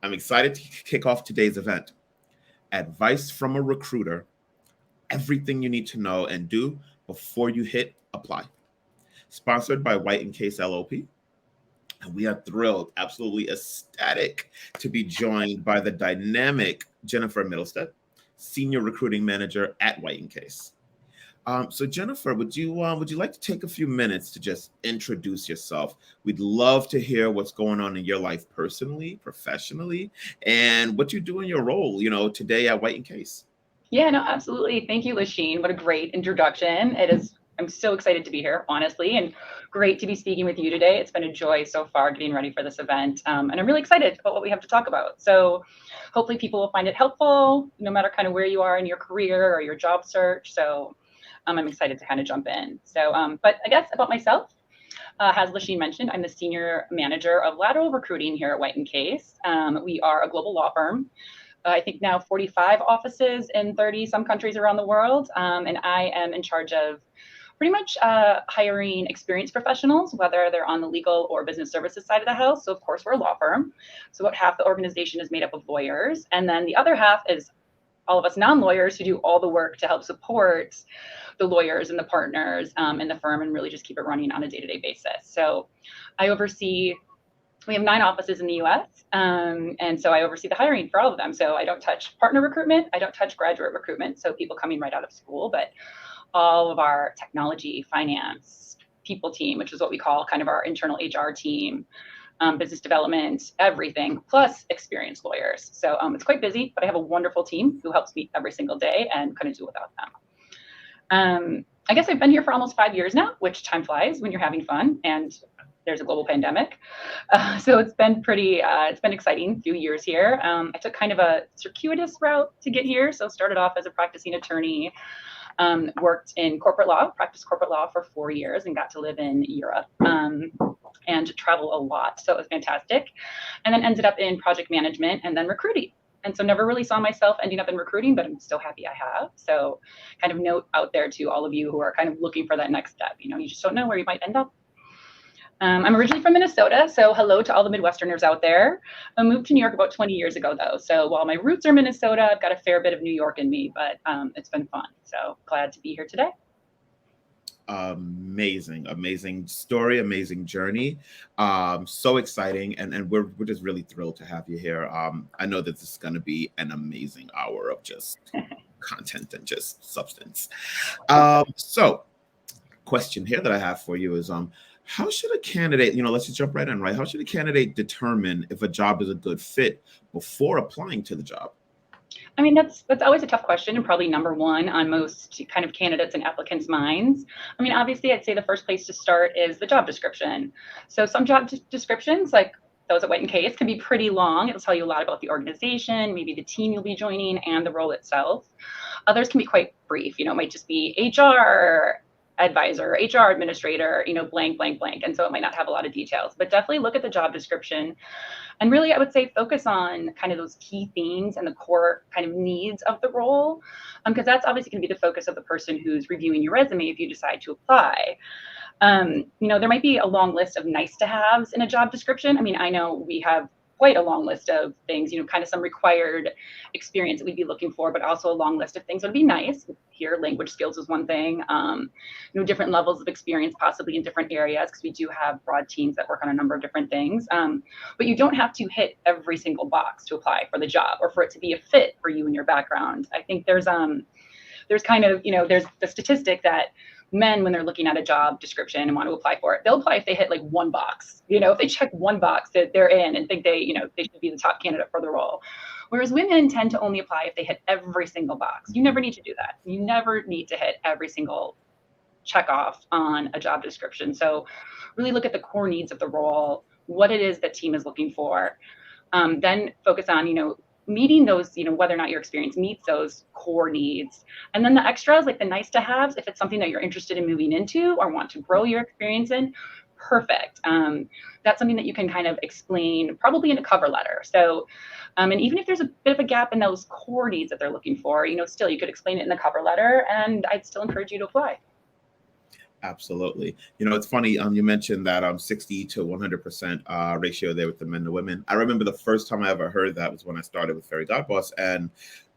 I'm excited to kick off today's event. Advice from a recruiter, everything you need to know and do before you hit apply. Sponsored by White Case LLP. And we are thrilled, absolutely ecstatic to be joined by the dynamic Jennifer Mittelsteadt, Senior Recruiting Manager at White Case. So Jennifer, would you like to take a few minutes to just introduce yourself? We'd love to hear what's going on in your life personally, professionally, and what you do in your role, today at White Case. Yeah, no, absolutely. Thank you, Lasheen. What a great introduction. I'm so excited to be here, honestly, and great to be speaking with you today. It's been a joy so far getting ready for this event. And I'm really excited about what we have to talk about. So hopefully people will find it helpful, no matter kind of where you are in your career or your job search. So I'm excited to kind of jump in. So, but I guess about myself, as Lasheen mentioned, I'm the Senior Manager of Lateral Recruiting here at White & Case. We are a global law firm. I think now 45 offices in 30 some countries around the world. And I am in charge of pretty much hiring experienced professionals, whether they're on the legal or business services side of the house. So of course, we're a law firm. So about half the organization is made up of lawyers. And then the other half is all of us non-lawyers who do all the work to help support the lawyers and the partners in the firm and really just keep it running on a day-to-day basis. So we have 9 offices in the US, and so I oversee the hiring for all of them. So I don't touch partner recruitment, I don't touch graduate recruitment, so people coming right out of school, but all of our technology, finance, people team, which is what we call kind of our internal HR team, business development, everything, plus experienced lawyers. So it's quite busy, but I have a wonderful team who helps me every single day and couldn't do without them. I guess I've been here for almost 5 years now, which time flies when you're having fun and there's a global pandemic. So it's been it's been exciting few years here. I took kind of a circuitous route to get here. So started off as a practicing attorney, worked in corporate law, practiced corporate law for 4 years and got to live in Europe and travel a lot. So it was fantastic. And then ended up in project management and then recruiting. And so never really saw myself ending up in recruiting, but I'm so happy I have. So kind of note out there to all of you who are kind of looking for that next step. You just don't know where you might end up. I'm originally from Minnesota, so hello to all the Midwesterners out there. I moved to New York about 20 years ago, though. So while my roots are Minnesota, I've got a fair bit of New York in me, but it's been fun. So glad to be here today. Amazing story, amazing journey. So exciting, and we're just really thrilled to have you here. I know that this is going to be an amazing hour of just content and just substance. So question here that I have for you is how should a candidate, let's just jump right in, right? How should a candidate determine if a job is a good fit before applying to the job? I mean, that's always a tough question and probably number one on most kind of candidates and applicants' minds. I mean, obviously, I'd say the first place to start is the job description. So some job descriptions, like those at White & Case, can be pretty long. It'll tell you a lot about the organization, maybe the team you'll be joining, and the role itself. Others can be quite brief. It might just be HR advisor, HR administrator, blank. And so it might not have a lot of details, but definitely look at the job description. And really, I would say focus on kind of those key themes and the core kind of needs of the role, because that's obviously going to be the focus of the person who's reviewing your resume if you decide to apply. There might be a long list of nice to haves in a job description. I mean, I know we have quite a long list of things, kind of some required experience that we'd be looking for, but also a long list of things that would be nice. Here, language skills is one thing, different levels of experience possibly in different areas, because we do have broad teams that work on a number of different things. But you don't have to hit every single box to apply for the job or for it to be a fit for you and your background. I think there's kind of, there's the statistic that men, when they're looking at a job description and want to apply for it, they'll apply if they hit like one box. If they check one box that they're in and think they should be the top candidate for the role. Whereas women tend to only apply if they hit every single box. You never need to do that. You never need to hit every single check off on a job description. So really look at the core needs of the role, what it is that team is looking for. Then focus on, meeting those, whether or not your experience meets those core needs. And then the extras, like the nice to haves, if it's something that you're interested in moving into or want to grow your experience in, perfect. That's something that you can kind of explain probably in a cover letter. So, and even if there's a bit of a gap in those core needs that they're looking for, still you could explain it in the cover letter, and I'd still encourage you to apply. Absolutely. It's funny. You mentioned that 60 to 100% ratio there with the men to women. I remember the first time I ever heard that was when I started with Fairygodboss, and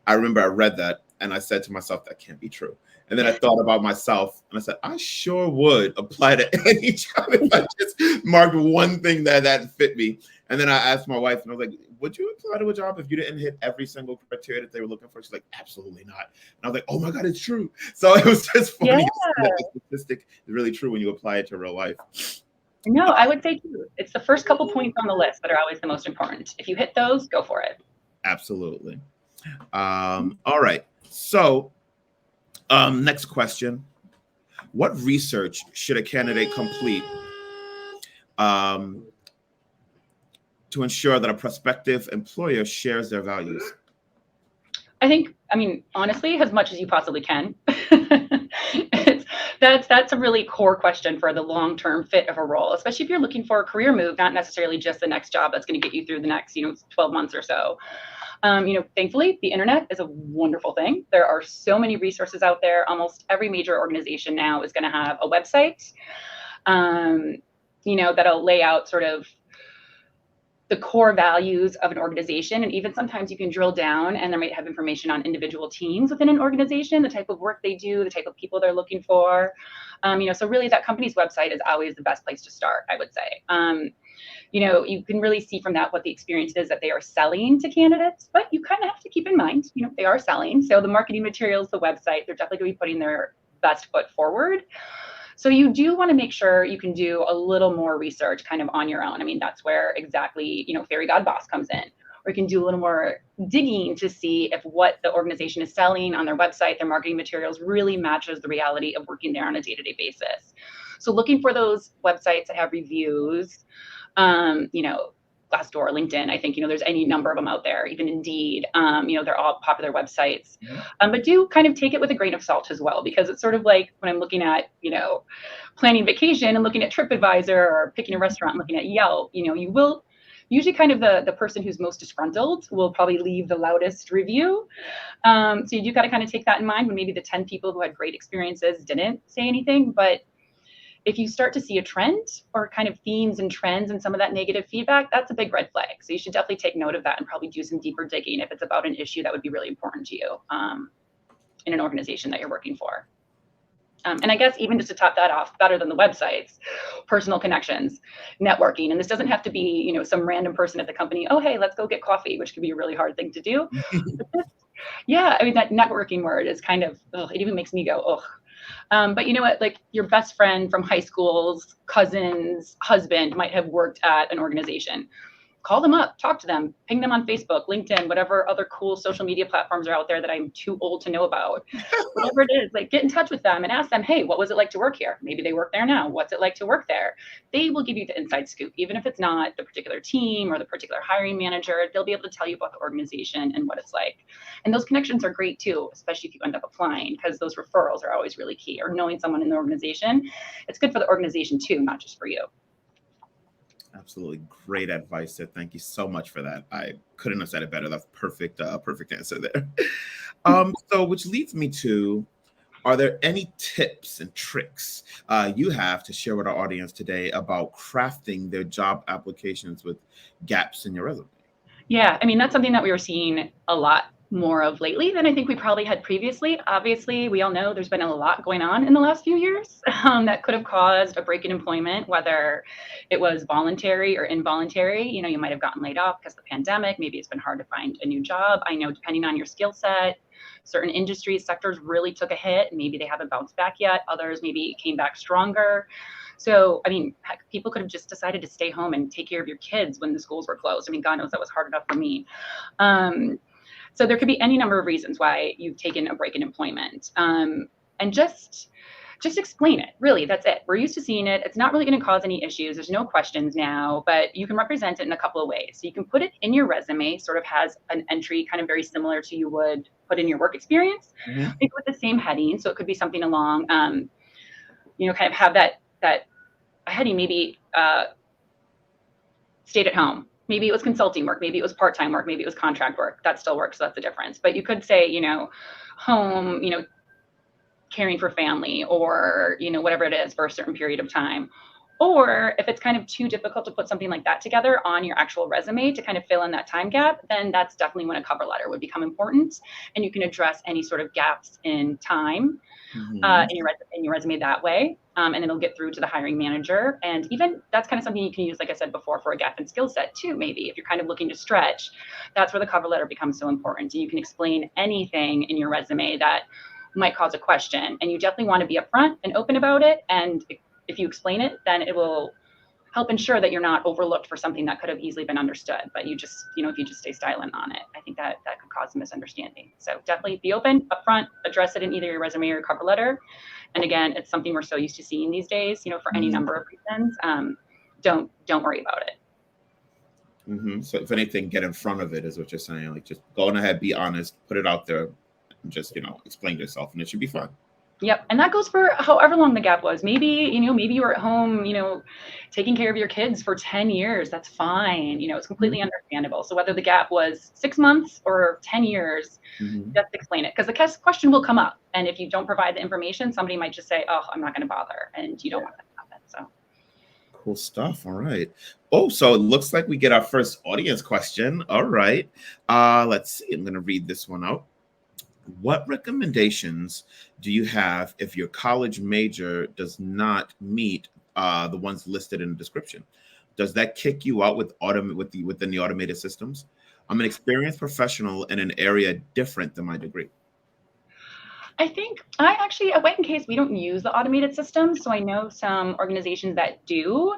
I remember I read that and I said to myself, that can't be true. And then I thought about myself and I said, I sure would apply to any job if I just marked one thing that fit me. And then I asked my wife and I was like, would you apply to a job if you didn't hit every single criteria that they were looking for? She's like, absolutely not. And I was like, oh my God, it's true. So it was just funny that the statistic is really true when you apply it to real life. No, I would say too, it's the first couple points on the list that are always the most important. If you hit those, go for it. Absolutely. All right. So next question. What research should a candidate complete to ensure that a prospective employer shares their values? I mean, honestly, as much as you possibly can. That's a really core question for the long-term fit of a role, especially if you're looking for a career move, not necessarily just the next job that's going to get you through the next, 12 months or so. Thankfully, the internet is a wonderful thing. There are so many resources out there. Almost every major organization now is going to have a website, that'll lay out sort of the core values of an organization. And even sometimes you can drill down and there might have information on individual teams within an organization, the type of work they do, the type of people they're looking for. So really that company's website is always the best place to start, I would say. You can really see from that what the experience is that they are selling to candidates, but you kind of have to keep in mind, they are selling. So the marketing materials, the website, they're definitely going to be putting their best foot forward. So you do want to make sure you can do a little more research kind of on your own. I mean, that's where exactly, Fairygodboss comes in, or you can do a little more digging to see if what the organization is selling on their website, their marketing materials really matches the reality of working there on a day-to-day basis. So looking for those websites that have reviews, Glassdoor, LinkedIn, I think, there's any number of them out there, even Indeed, they're all popular websites. But do kind of take it with a grain of salt as well, because it's sort of like when I'm looking at, planning vacation and looking at TripAdvisor or picking a restaurant and looking at Yelp, you will usually kind of the person who's most disgruntled will probably leave the loudest review. So you do got to kind of take that in mind when maybe the 10 people who had great experiences didn't say anything. But if you start to see a trend or kind of themes and trends and some of that negative feedback, that's a big red flag. So you should definitely take note of that and probably do some deeper digging if it's about an issue that would be really important to you in an organization that you're working for. And I guess even just to top that off, better than the websites, personal connections, networking. And this doesn't have to be, some random person at the company, oh, hey, let's go get coffee, which could be a really hard thing to do. Yeah, I mean, that networking word is kind of, it even makes me go, ugh. But you know what, like your best friend from high school's cousin's husband might have worked at an organization. Call them up, talk to them, ping them on Facebook, LinkedIn, whatever other cool social media platforms are out there that I'm too old to know about. Whatever it is, like get in touch with them and ask them, hey, what was it like to work here? Maybe they work there now. What's it like to work there? They will give you the inside scoop, even if it's not the particular team or the particular hiring manager. They'll be able to tell you about the organization and what it's like. And those connections are great too, especially if you end up applying, because those referrals are always really key, or knowing someone in the organization. It's good for the organization too, not just for you. Absolutely great advice there. Thank you so much for that. I couldn't have said it better. That's perfect answer there. So which leads me to, are there any tips and tricks you have to share with our audience today about crafting their job applications with gaps in your resume? Yeah, I mean, that's something that we were seeing a lot more of lately than I think we probably had previously. Obviously, we all know there's been a lot going on in the last few years that could have caused a break in employment, whether it was voluntary or involuntary. You might have gotten laid off because of the pandemic. Maybe it's been hard to find a new job. I know depending on your skill set, certain industries, sectors really took a hit. Maybe they haven't bounced back yet. Others maybe came back stronger. So, I mean, heck, people could have just decided to stay home and take care of your kids when the schools were closed. I mean, God knows that was hard enough for me. So there could be any number of reasons why you've taken a break in employment. And just explain it. Really, that's it. We're used to seeing it. It's not really going to cause any issues. There's no questions now, but you can represent it in a couple of ways. So you can put it in your resume, sort of has an entry kind of very similar to you would put in your work experience, maybe with the same heading. So it could be something along, kind of have that heading, maybe stayed at home. Maybe it was consulting work. Maybe it was part-time work. Maybe it was contract work. That still works. So that's the difference. But you could say, home, caring for family or, whatever it is for a certain period of time. Or if it's kind of too difficult to put something like that together on your actual resume to kind of fill in that time gap, then that's definitely when a cover letter would become important. And you can address any sort of gaps in time in your resume that way. And it'll get through to the hiring manager. And even that's kind of something you can use, like I said before, for a gap in skill set too, maybe if you're kind of looking to stretch, that's where the cover letter becomes so important. And you can explain anything in your resume that might cause a question. And you definitely want to be upfront and open about it. And if you explain it, then it will help ensure that you're not overlooked for something that could have easily been understood. But you just, if you just stay silent on it, I think that could cause a misunderstanding. So definitely be open, upfront, address it in either your resume or your cover letter. And again, it's something we're so used to seeing these days, for any number of reasons. Don't worry about it. So if anything, get in front of it is what you're saying. Like just go on ahead, be honest, put it out there, and just, explain yourself, and it should be fun. Yep. And that goes for however long the gap was. Maybe, maybe you were at home, taking care of your kids for 10 years. That's fine. It's completely understandable. So whether the gap was 6 months or 10 years, just explain it. Because the question will come up. And if you don't provide the information, somebody might just say, oh, I'm not going to bother. And you don't want that to happen. So cool stuff. All right. Oh, so it looks like we get our first audience question. All right. Let's see. I'm going to read this one out. What recommendations do you have if your college major does not meet the ones listed in the description? Does that kick you out within the automated systems? I'm an experienced professional in an area different than my degree. I think at White Case, we don't use the automated systems. So I know some organizations that do,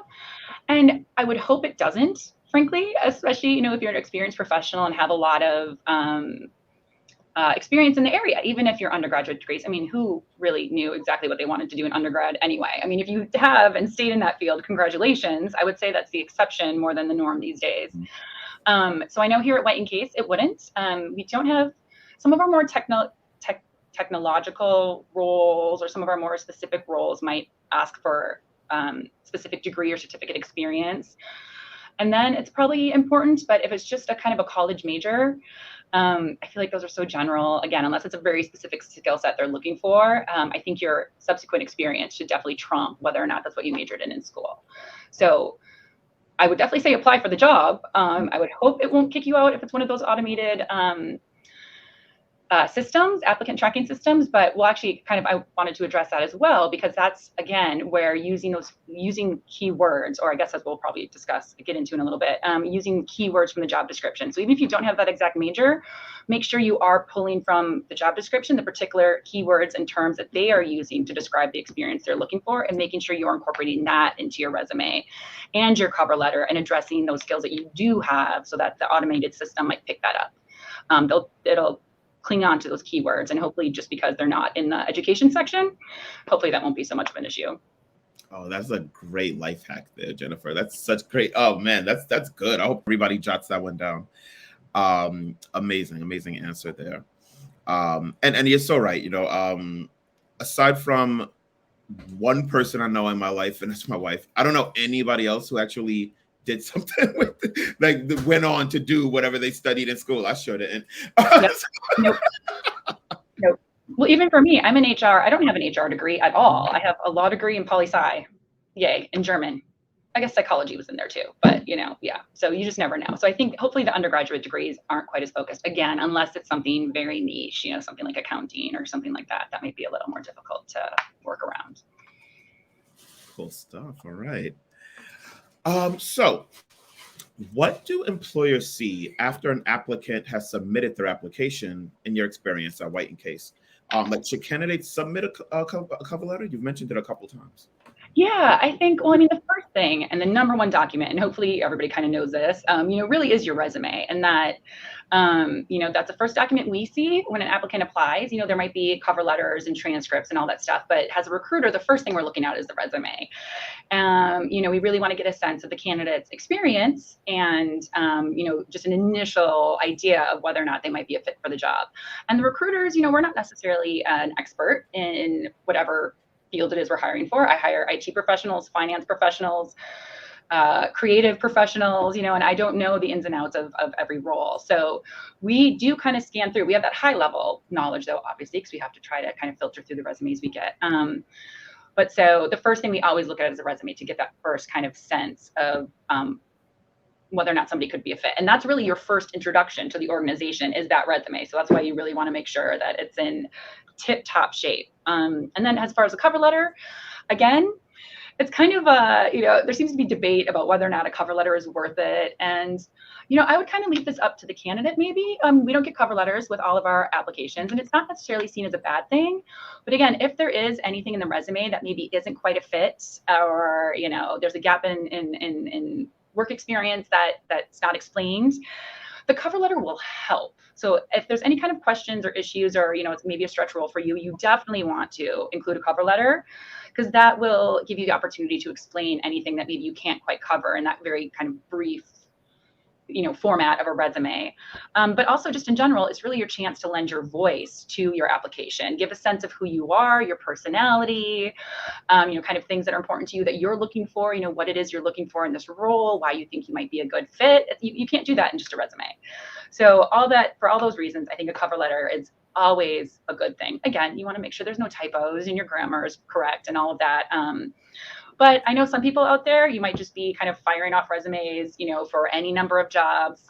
and I would hope it doesn't, frankly, especially, if you're an experienced professional and have a lot of experience in the area, even if your undergraduate degrees. I mean, who really knew exactly what they wanted to do in undergrad anyway? I mean, if you have and stayed in that field, congratulations. I would say that's the exception more than the norm these days. So I know here at White Case, it wouldn't. We don't have some of our more technological roles, or some of our more specific roles might ask for specific degree or certificate experience. And then it's probably important, but if it's just a kind of a college major, I feel like those are so general. Again, unless it's a very specific skill set they're looking for, I think your subsequent experience should definitely trump whether or not that's what you majored in school. So I would definitely say apply for the job. I would hope it won't kick you out if it's one of those automated systems, applicant tracking systems, but we'll actually I wanted to address that as well, because that's, again, where using keywords, or I guess as we'll probably get into in a little bit, using keywords from the job description. So even if you don't have that exact major, make sure you are pulling from the job description the particular keywords and terms that they are using to describe the experience they're looking for, and making sure you're incorporating that into your resume and your cover letter and addressing those skills that you do have, so that the automated system might pick that up. It'll cling on to those keywords, and hopefully, just because they're not in the education section, hopefully that won't be so much of an issue. Oh, that's a great life hack there, Jennifer. That's such great. Oh man, that's good. I hope everybody jots that one down. Amazing answer there. And you're so right. Aside from one person I know in my life, and that's my wife, I don't know anybody else who actually did something with it, went on to do whatever they studied in school. I sure didn't. Nope. Well, even for me, I'm in HR. I don't have an HR degree at all. I have a law degree in poli-sci, yay, in German. I guess psychology was in there too, but yeah. So you just never know. So I think hopefully the undergraduate degrees aren't quite as focused, again, unless it's something very niche, something like accounting or something like that. That might be a little more difficult to work around. Cool stuff. All right. So what do employers see after an applicant has submitted their application, in your experience at White Case? Should candidates submit a cover letter? You've mentioned it a couple times. Yeah, I think, the first thing and the number one document, and hopefully everybody kind of knows this, really is your resume. And that, that's the first document we see when an applicant applies. There might be cover letters and transcripts and all that stuff, but as a recruiter, the first thing we're looking at is the resume. We really want to get a sense of the candidate's experience and, just an initial idea of whether or not they might be a fit for the job. And the recruiters, we're not necessarily an expert in whatever field it is we're hiring for. I hire IT professionals, finance professionals, creative professionals, and I don't know the ins and outs of every role. So we do kind of scan through. We have that high level knowledge, though, obviously, because we have to try to kind of filter through the resumes we get. But so the first thing we always look at is a resume to get that first kind of sense of whether or not somebody could be a fit. And that's really your first introduction to the organization, is that resume. So that's why you really want to make sure that it's in tip-top shape. And then as far as the cover letter, again, it's kind of there seems to be debate about whether or not a cover letter is worth it. And, I would kind of leave this up to the candidate, maybe. We don't get cover letters with all of our applications, and it's not necessarily seen as a bad thing. But again, if there is anything in the resume that maybe isn't quite a fit, or, there's a gap in work experience that's not explained, the cover letter will help. So if there's any kind of questions or issues, or, it's maybe a stretch role for you, you definitely want to include a cover letter, because that will give you the opportunity to explain anything that maybe you can't quite cover in that very kind of brief, format of a resume. But also, just in general, it's really your chance to lend your voice to your application, give a sense of who you are, your personality, kind of things that are important to you that you're looking for, what it is you're looking for in this role, why you think you might be a good fit. You can't do that in just a resume. So for all those reasons, I think a cover letter is always a good thing. Again, you want to make sure there's no typos and your grammar is correct and all of that. But I know some people out there, you might just be kind of firing off resumes, for any number of jobs.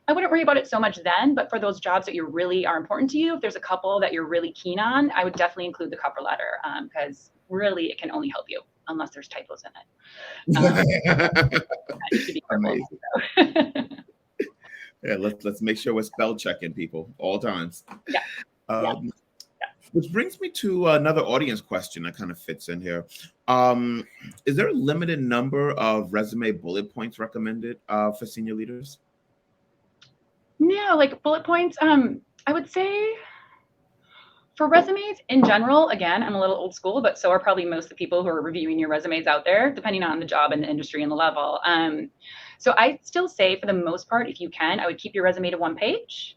I wouldn't worry about it so much then, but for those jobs that really are important to you, if there's a couple that you're really keen on, I would definitely include the cover letter, because really it can only help you, unless there's typos in it. You should be careful. Yeah, let's make sure we're spell checking people all times. Yeah. Which brings me to another audience question that kind of fits in here. Is there a limited number of resume bullet points recommended for senior leaders? No, like bullet points. I would say for resumes in general, again, I'm a little old school, but so are probably most of the people who are reviewing your resumes out there, depending on the job and the industry and the level. So I still say, for the most part, if you can, I would keep your resume to one page.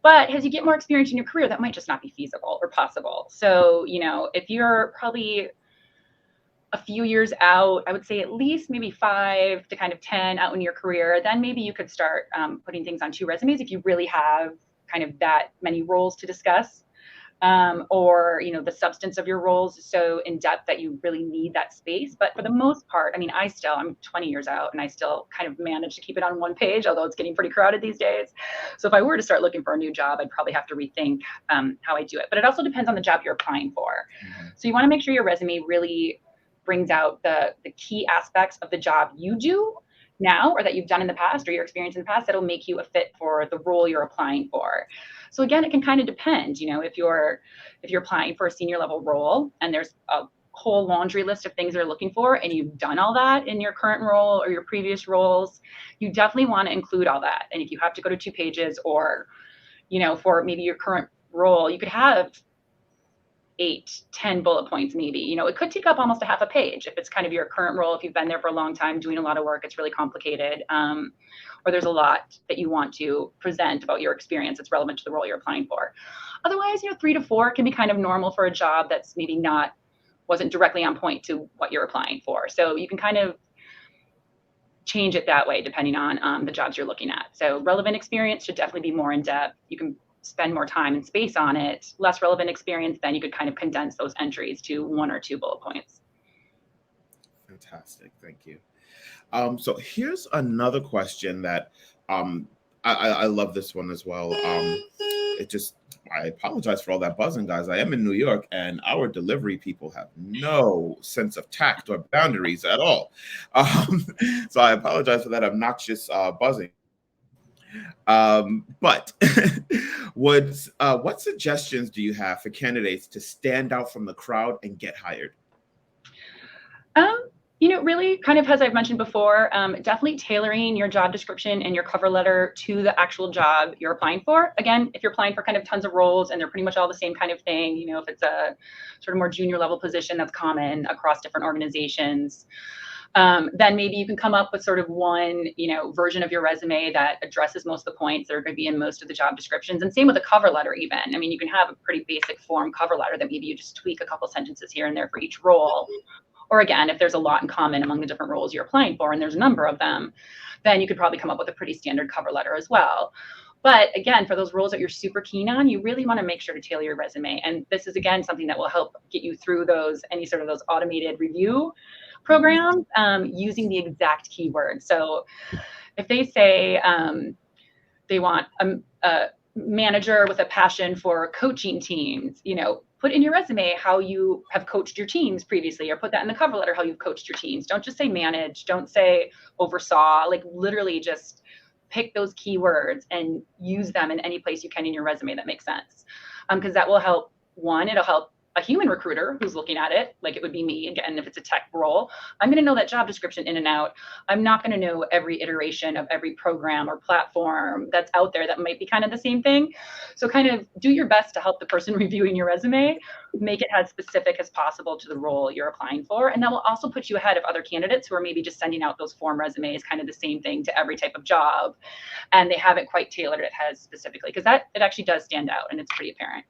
But as you get more experience in your career, that might just not be feasible or possible. So, if you're probably a few years out, I would say at least maybe 5 to kind of 10 out in your career, then maybe you could start putting things on 2 resumes if you really have kind of that many roles to discuss, or, the substance of your roles is so in depth that you really need that space. But for the most part, I mean, I'm 20 years out and I still kind of manage to keep it on one page, although it's getting pretty crowded these days. So if I were to start looking for a new job, I'd probably have to rethink how I do it. But it also depends on the job you're applying for. Mm-hmm. So you want to make sure your resume really brings out the key aspects of the job you do now, or that you've done in the past, or your experience in the past, that'll make you a fit for the role you're applying for. So again, it can kind of depend, if you're applying for a senior level role and there's a whole laundry list of things they're looking for, and you've done all that in your current role or your previous roles, you definitely want to include all that. And if you have to go to 2 pages, or, for maybe your current role, you could have 8, 10 bullet points, maybe. It could take up almost a half a page if it's kind of your current role, if you've been there for a long time doing a lot of work, it's really complicated, or there's a lot that you want to present about your experience that's relevant to the role you're applying for. Otherwise, 3 to 4 can be kind of normal for a job that's maybe wasn't directly on point to what you're applying for. So you can kind of change it that way depending on the jobs you're looking at. So relevant experience should definitely be more in depth. You can spend more time and space on it. Less relevant experience, then you could kind of condense those entries to 1 or 2 bullet points. Fantastic. Thank you. So here's another question that I love this one as well. I apologize for all that buzzing, guys. I am in New York, and our delivery people have no sense of tact or boundaries at all. So I apologize for that obnoxious buzzing. But what suggestions do you have for candidates to stand out from the crowd and get hired? Really kind of, as I've mentioned before, definitely tailoring your job description and your cover letter to the actual job you're applying for. Again, if you're applying for kind of tons of roles and they're pretty much all the same kind of thing, if it's a sort of more junior level position that's common across different organizations, then maybe you can come up with sort of one, version of your resume that addresses most of the points that are going to be in most of the job descriptions. And same with a cover letter even. I mean, you can have a pretty basic form cover letter that maybe you just tweak a couple sentences here and there for each role. Or again, if there's a lot in common among the different roles you're applying for and there's a number of them, then you could probably come up with a pretty standard cover letter as well. But again, for those roles that you're super keen on, you really want to make sure to tailor your resume. And this is, again, something that will help get you through any sort of those automated review programs using the exact keywords. So if they say they want a manager with a passion for coaching teams, put in your resume how you have coached your teams previously, or put that in the cover letter, how you've coached your teams. Don't just say manage, don't say oversaw, like literally just pick those keywords and use them in any place you can in your resume that makes sense. Because that will help, it'll help a human recruiter who's looking at it, like it would be me, again, if it's a tech role, I'm going to know that job description in and out. I'm not going to know every iteration of every program or platform that's out there that might be kind of the same thing. So kind of do your best to help the person reviewing your resume, make it as specific as possible to the role you're applying for. And that will also put you ahead of other candidates who are maybe just sending out those form resumes, kind of the same thing to every type of job. And they haven't quite tailored it as specifically, because it actually does stand out and it's pretty apparent,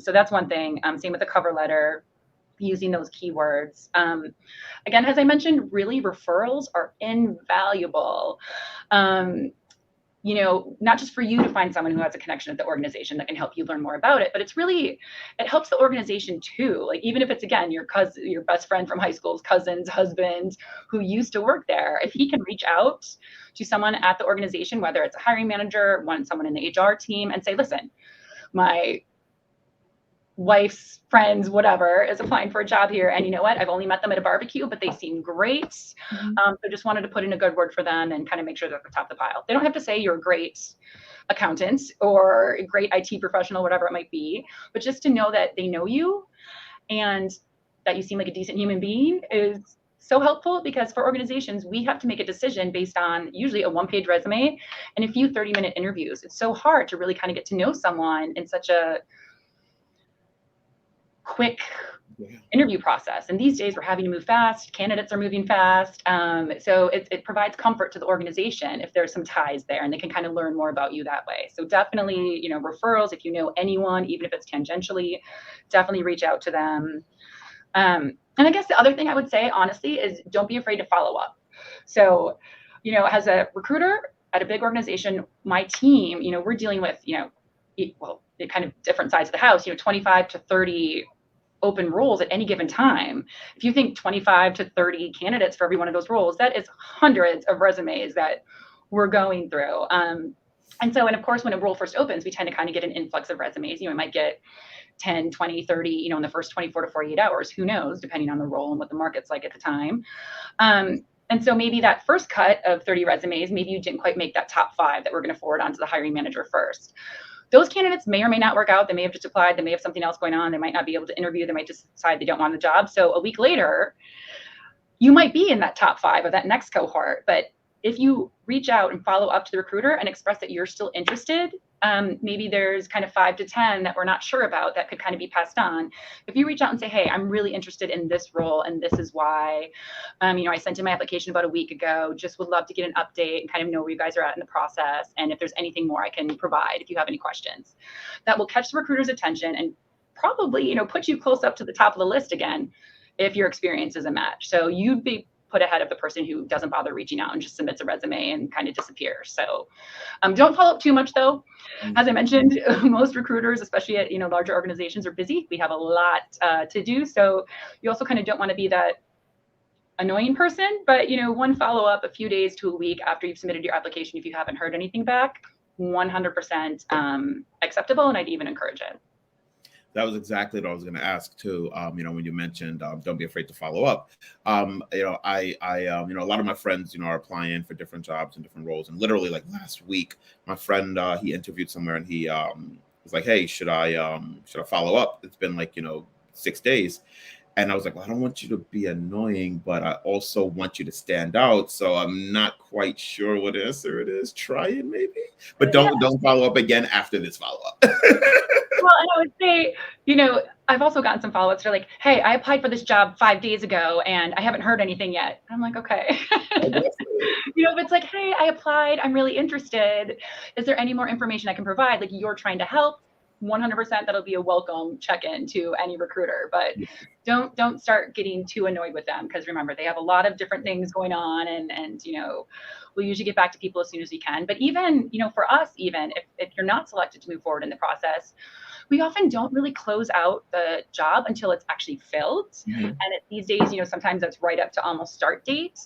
So that's one thing. Same with the cover letter, using those keywords. Again, as I mentioned, really referrals are invaluable. Not just for you to find someone who has a connection at the organization that can help you learn more about it, but it helps the organization too. Like even if it's, again, your cousin, your best friend from high school's cousin's husband who used to work there, if he can reach out to someone at the organization, whether it's a hiring manager, someone in the HR team, and say, listen, my wife's friends, whatever, is applying for a job here. And you know what? I've only met them at a barbecue, but they seem great. So just wanted to put in a good word for them and kind of make sure they're at the top of the pile. They don't have to say you're a great accountant or a great IT professional, whatever it might be, but just to know that they know you and that you seem like a decent human being is so helpful, because for organizations, we have to make a decision based on usually a one-page resume and a few 30-minute interviews. It's so hard to really kind of get to know someone in such a quick interview process. And these days we're having to move fast. Candidates are moving fast. So it provides comfort to the organization if there's some ties there and they can kind of learn more about you that way. So definitely, referrals, if you know anyone, even if it's tangentially, definitely reach out to them. And I guess the other thing I would say, honestly, is don't be afraid to follow up. So, as a recruiter at a big organization, my team, we're dealing with, kind of different sides of the house, 25 to 30 open roles at any given time. If you think 25 to 30 candidates for every one of those roles, that is hundreds of resumes that we're going through. And of course, when a role first opens, we tend to kind of get an influx of resumes. We might get 10, 20, 30, in the first 24 to 48 hours, who knows, depending on the role and what the market's like at the time. And so maybe that first cut of 30 resumes, maybe you didn't quite make that top 5 that we're going to forward on to the hiring manager first. Those candidates may or may not work out. They may have just applied. They may have something else going on. They might not be able to interview. They might just decide they don't want the job. So a week later, you might be in that top 5 of that next cohort. But if you reach out and follow up to the recruiter and express that you're still interested, maybe there's kind of 5 to 10 that we're not sure about that could kind of be passed on. If you reach out and say, hey, I'm really interested in this role and this is why, I sent in my application about a week ago, just would love to get an update and kind of know where you guys are at in the process. And if there's anything more I can provide, if you have any questions, that will catch the recruiter's attention and probably, put you close up to the top of the list again, if your experience is a match. So you'd be put ahead of the person who doesn't bother reaching out and just submits a resume and kind of disappears. So don't follow up too much though. As I mentioned, most recruiters, especially at larger organizations, are busy. We have a lot to do. So you also kind of don't want to be that annoying person, but one follow up a few days to a week after you've submitted your application, if you haven't heard anything back, 100% acceptable, and I'd even encourage it. That was exactly what I was going to ask too. When you mentioned don't be afraid to follow up. A lot of my friends, are applying for different jobs and different roles. And literally, like last week, my friend he interviewed somewhere, and he was like, "Hey, should I follow up? It's been 6 days." And I was like, well, I don't want you to be annoying, but I also want you to stand out. So I'm not quite sure what answer it is. Try it maybe, but don't follow up again after this follow up. Well, and I would say, I've also gotten some follow-ups that are like, hey, I applied for this job 5 days ago and I haven't heard anything yet. I'm like, okay. If it's like, hey, I applied, I'm really interested. Is there any more information I can provide? Like, you're trying to help. 100% that'll be a welcome check-in to any recruiter, but don't start getting too annoyed with them, because remember, they have a lot of different things going on, and we'll usually get back to people as soon as we can. But even, for us, even if you're not selected to move forward in the process, we often don't really close out the job until it's actually filled. Mm-hmm. And these days, sometimes that's right up to almost start date.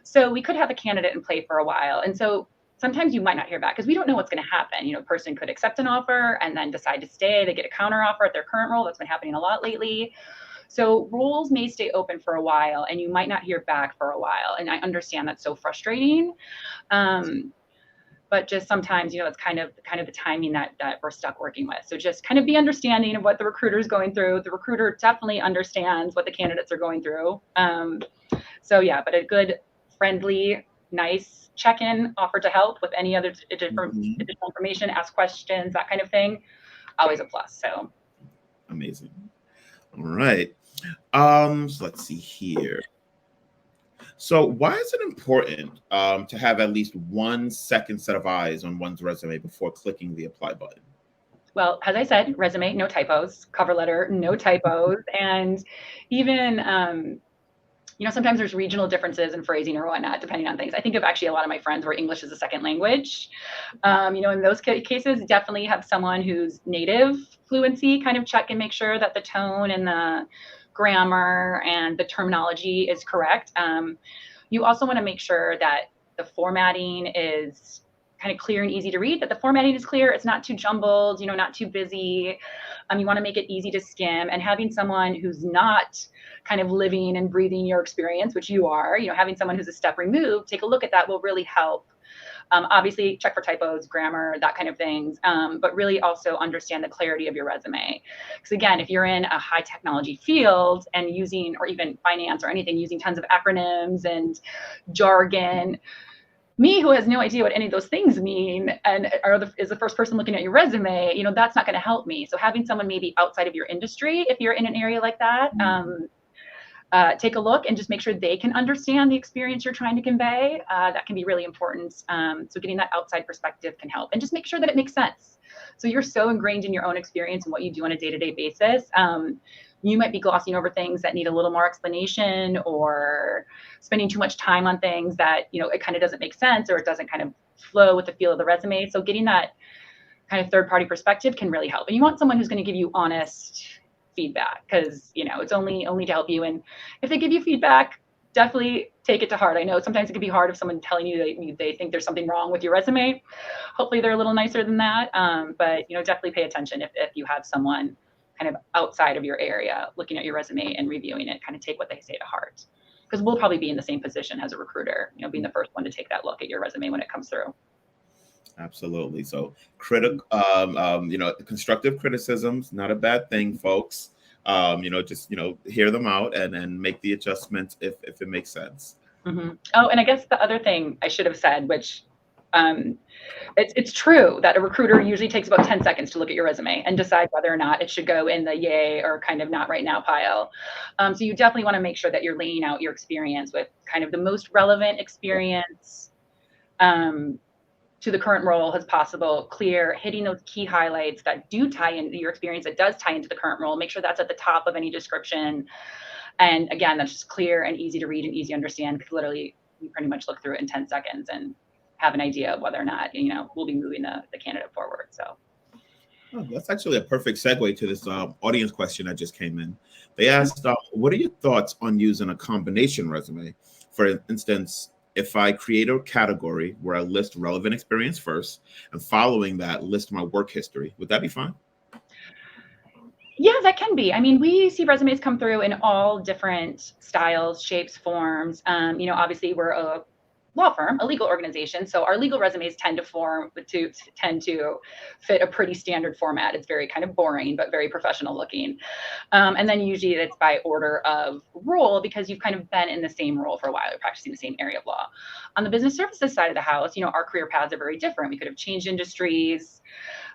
So we could have a candidate in play for a while. And so sometimes you might not hear back because we don't know what's going to happen. A person could accept an offer and then decide to stay. They get a counter offer at their current role. That's been happening a lot lately. So roles may stay open for a while and you might not hear back for a while. And I understand that's so frustrating. But just sometimes, it's kind of the timing that we're stuck working with. So just kind of be understanding of what the recruiter is going through. The recruiter definitely understands what the candidates are going through. So yeah, but a good, friendly, nice check-in, offer to help with any other additional information, ask questions, that kind of thing, always a plus. So amazing. All right. So let's see here. So why is it important to have at least one second set of eyes on one's resume before clicking the apply button? Well, as I said, resume, no typos, cover letter, no typos. And even, sometimes there's regional differences in phrasing or whatnot, depending on things. I think of actually a lot of my friends where English is a second language. In those cases, definitely have someone who's native fluency kind of check and make sure that the tone and the grammar and the terminology is correct. You also want to make sure that the formatting is kind of clear and easy to read, that the formatting is clear. It's not too jumbled, not too busy. You want to make it easy to skim, and having someone who's not kind of living and breathing your experience, which you are, having someone who's a step removed, take a look at that will really help. Obviously, check for typos, grammar, that kind of things, but really also understand the clarity of your resume. Because again, if you're in a high technology field and using, or even finance or anything, using tons of acronyms and jargon, me, who has no idea what any of those things mean and is the first person looking at your resume, that's not going to help me. So having someone maybe outside of your industry, if you're in an area like that, take a look and just make sure they can understand the experience you're trying to convey. That can be really important. So getting that outside perspective can help, and just make sure that it makes sense. So you're so ingrained in your own experience and what you do on a day-to-day basis. You might be glossing over things that need a little more explanation, or spending too much time on things that, it kind of doesn't make sense, or it doesn't kind of flow with the feel of the resume. So getting that kind of third-party perspective can really help. And you want someone who's going to give you honest feedback, because it's only to help you. And if they give you feedback, definitely take it to heart. I know sometimes it can be hard if someone telling you that they think there's something wrong with your resume. Hopefully they're a little nicer than that. But definitely pay attention if you have someone kind of outside of your area looking at your resume and reviewing it. Kind of take what they say to heart, because we'll probably be in the same position as a recruiter, being the first one to take that look at your resume when it comes through. Absolutely. So constructive criticisms, not a bad thing, folks. Just, hear them out and make the adjustments if it makes sense. Mm-hmm. Oh, and I guess the other thing I should have said, which it's true that a recruiter usually takes about 10 seconds to look at your resume and decide whether or not it should go in the yay or kind of not right now pile. So you definitely want to make sure that you're laying out your experience with kind of the most relevant experience to the current role as possible, clear, hitting those key highlights that do tie into your experience, that does tie into the current role. Make sure that's at the top of any description. And again, that's just clear and easy to read and easy to understand, because literally you pretty much look through it in 10 seconds and have an idea of whether or not, we'll be moving the candidate forward. So that's actually a perfect segue to this audience question that just came in. They asked, what are your thoughts on using a combination resume? For instance, if I create a category where I list relevant experience first, and following that, list my work history, would that be fine? Yeah, that can be. I mean, we see resumes come through in all different styles, shapes, forms. Obviously we're a law firm, a legal organization, so our legal resumes tend to fit a pretty standard format. It's very kind of boring, but very professional looking. And then usually it's by order of role, because you've kind of been in the same role for a while, you're practicing the same area of law. On the business services side of the house, our career paths are very different. We could have changed industries,